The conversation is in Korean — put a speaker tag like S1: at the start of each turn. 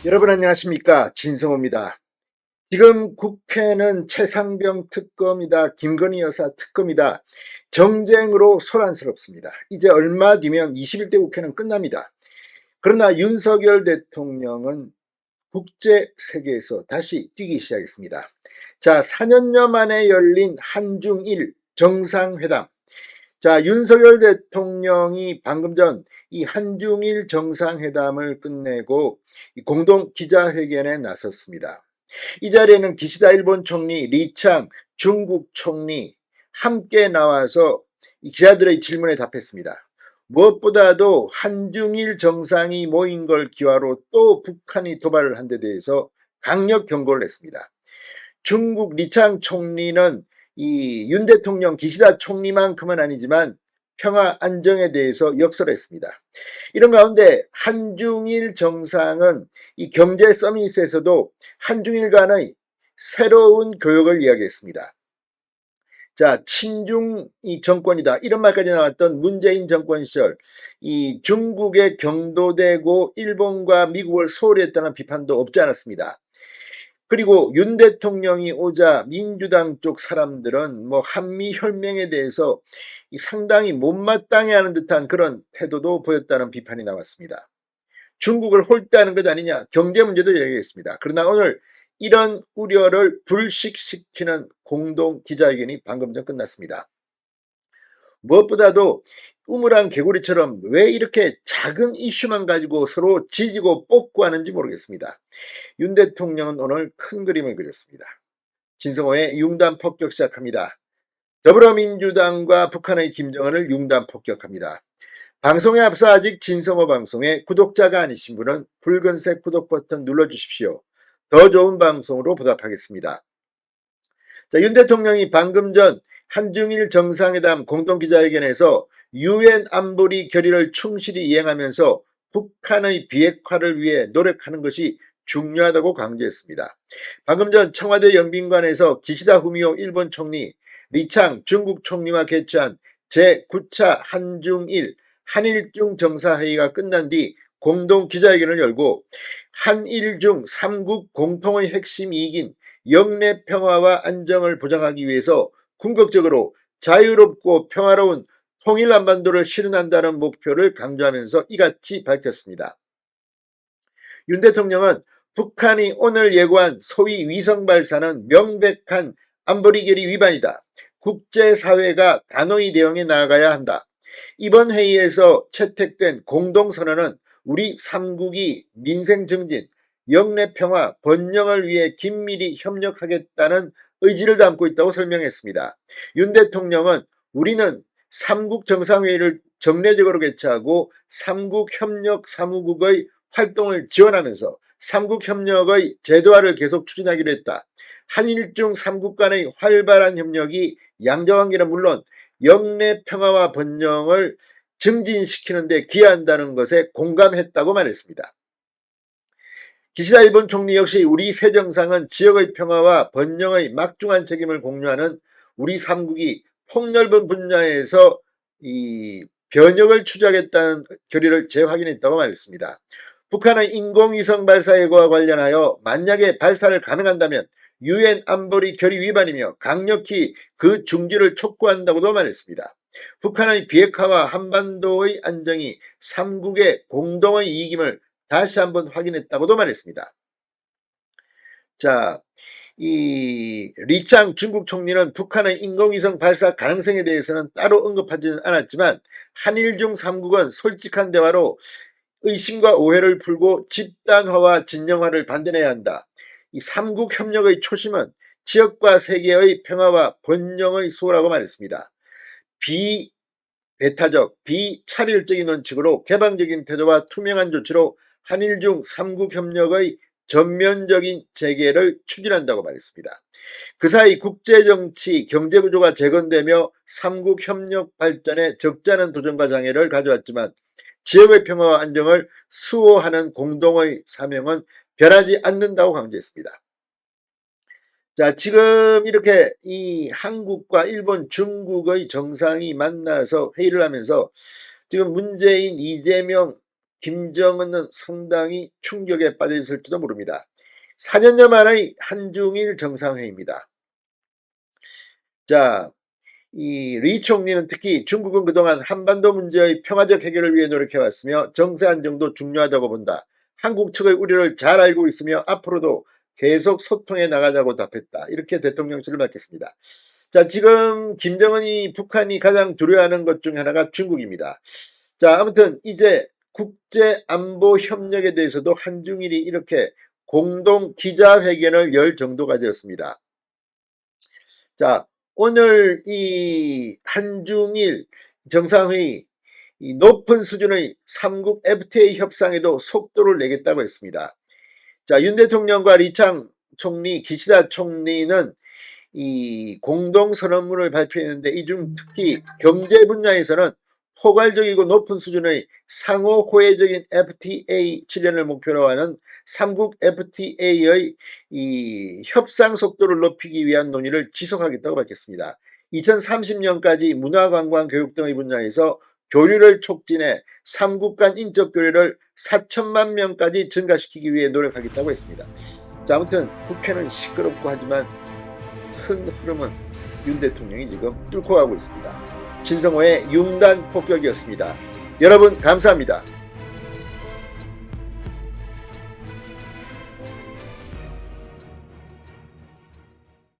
S1: 여러분 안녕하십니까, 진성호입니다. 지금 국회는 최상병 특검이다, 김건희 여사 특검이다, 정쟁으로 소란스럽습니다. 이제 얼마 뒤면 21대 국회는 끝납니다. 그러나 윤석열 대통령은 국제 세계에서 다시 뛰기 시작했습니다. 자, 4년여 만에 열린 한중일 정상회담. 자, 윤석열 대통령이 방금 전 이 한중일 정상회담을 끝내고 공동 기자회견에 나섰습니다. 이 자리에는 기시다 일본 총리, 리창 중국 총리 함께 나와서 기자들의 질문에 답했습니다. 무엇보다도 한중일 정상이 모인 걸 기화로 또 북한이 도발을 한 데 대해서 강력 경고를 했습니다. 중국 리창 총리는 이 윤 대통령 기시다 총리만큼은 아니지만 평화 안정에 대해서 역설했습니다. 이런 가운데 한중일 정상은 이 경제 서밋에서도 한중일 간의 새로운 교역을 이야기했습니다. 자, 친중 이 정권이다, 이런 말까지 나왔던 문재인 정권 시절 이 중국에 경도되고 일본과 미국을 소홀히 했다는 비판도 없지 않았습니다. 그리고 윤 대통령이 오자 민주당 쪽 사람들은 뭐 한미 혈맹에 대해서 상당히 못마땅해하는 듯한 그런 태도도 보였다는 비판이 나왔습니다. 중국을 홀대하는 것 아니냐, 경제 문제도 얘기했습니다. 그러나 오늘 이런 우려를 불식시키는 공동 기자회견이 방금 전 끝났습니다. 무엇보다도 우물안 개구리처럼 왜 이렇게 작은 이슈만 가지고 서로 지지고 뽑고 하는지 모르겠습니다. 윤 대통령은 오늘 큰 그림을 그렸습니다. 진성호의 융단 폭격 시작합니다. 더불어민주당과 북한의 김정은을 융단 폭격합니다. 방송에 앞서 아직 진성호 방송에 구독자가 아니신 분은 붉은색 구독 버튼 눌러주십시오. 더 좋은 방송으로 보답하겠습니다. 자, 윤 대통령이 방금 전 한중일 정상회담 공동기자회견에서 유엔 안보리 결의를 충실히 이행하면서 북한의 비핵화를 위해 노력하는 것이 중요하다고 강조했습니다. 방금 전 청와대 영빈관에서 기시다 후미오 일본 총리, 리창 중국 총리와 개최한 제9차 한중일 한일중 정상회의가 끝난 뒤 공동 기자회견을 열고 한일중 3국 공통의 핵심 이익인 영내 평화와 안정을 보장하기 위해서 궁극적으로 자유롭고 평화로운 통일 한반도를 실현한다는 목표를 강조하면서 이같이 밝혔습니다. 윤 대통령은 북한이 오늘 예고한 소위 위성 발사는 명백한 안보리 결의 위반이다. 국제사회가 단호히 대응해 나아가야 한다. 이번 회의에서 채택된 공동선언은 우리 3국이 민생 증진, 영내 평화, 번영을 위해 긴밀히 협력하겠다는 의지를 담고 있다고 설명했습니다. 윤 대통령은 우리는 3국 정상회의를 정례적으로 개최하고 3국 협력 사무국의 활동을 지원하면서 3국 협력의 제도화를 계속 추진하기로 했다. 한일중 3국 간의 활발한 협력이 양자관계는 물론 영내 평화와 번영을 증진시키는 데 기여한다는 것에 공감했다고 말했습니다. 기시다 일본 총리 역시 우리 새 정상은 지역의 평화와 번영의 막중한 책임을 공유하는 우리 3국이 폭넓은 분야에서 이 변혁을 추진하겠다는 결의를 재확인했다고 말했습니다. 북한의 인공위성 발사 예고와 관련하여 만약에 발사를 감행한다면 유엔 안보리 결의 위반이며 강력히 그 중지를 촉구한다고도 말했습니다. 북한의 비핵화와 한반도의 안정이 3국의 공동의 이익임을 다시 한번 확인했다고도 말했습니다. 자, 이 리창 중국 총리는 북한의 인공위성 발사 가능성에 대해서는 따로 언급하지는 않았지만 한일중 3국은 솔직한 대화로 의심과 오해를 풀고 집단화와 진영화를 반대해야 한다. 이 3국 협력의 초심은 지역과 세계의 평화와 번영의 수호라고 말했습니다. 비배타적, 비차별적인 원칙으로 개방적인 태도와 투명한 조치로 한일중 3국 협력의 전면적인 재개를 추진한다고 말했습니다. 그 사이 국제정치, 경제구조가 재건되며 3국 협력 발전에 적지 않은 도전과 장애를 가져왔지만 지역의 평화와 안정을 수호하는 공동의 사명은 변하지 않는다고 강조했습니다. 자, 지금 이렇게 이 한국과 일본, 중국의 정상이 만나서 회의를 하면서 지금 문재인, 이재명 김정은은 상당히 충격에 빠져 있을지도 모릅니다. 4년여 만의 한중일 정상회의입니다. 자, 이 리 총리는 특히 중국은 그동안 한반도 문제의 평화적 해결을 위해 노력해왔으며 정세 안정도 중요하다고 본다. 한국 측의 우려를 잘 알고 있으며 앞으로도 계속 소통해 나가자고 답했다. 이렇게 대통령실을 밝혔습니다. 자, 지금 김정은이 북한이 가장 두려워하는 것 중 하나가 중국입니다. 자, 아무튼 이제 국제안보 협력에 대해서도 한중일이 이렇게 공동 기자회견을 열 정도가 되었습니다. 자, 오늘 이 한중일 정상회의 이 높은 수준의 3국 FTA 협상에도 속도를 내겠다고 했습니다. 자, 윤 대통령과 리창 총리, 기시다 총리는 이 공동선언문을 발표했는데 이 중 특히 경제 분야에서는 포괄적이고 높은 수준의 상호 호혜적인 FTA 실현을 목표로 하는 3국 FTA의 이 협상 속도를 높이기 위한 논의를 지속하겠다고 밝혔습니다. 2030년까지 문화, 관광, 교육 등의 분야에서 교류를 촉진해 3국 간 인적 교류를 4천만 명까지 증가시키기 위해 노력하겠다고 했습니다. 자, 아무튼 국회는 시끄럽고 하지만 큰 흐름은 윤 대통령이 지금 뚫고 가고 있습니다. 진성호의 융단 폭격이었습니다. 여러분 감사합니다.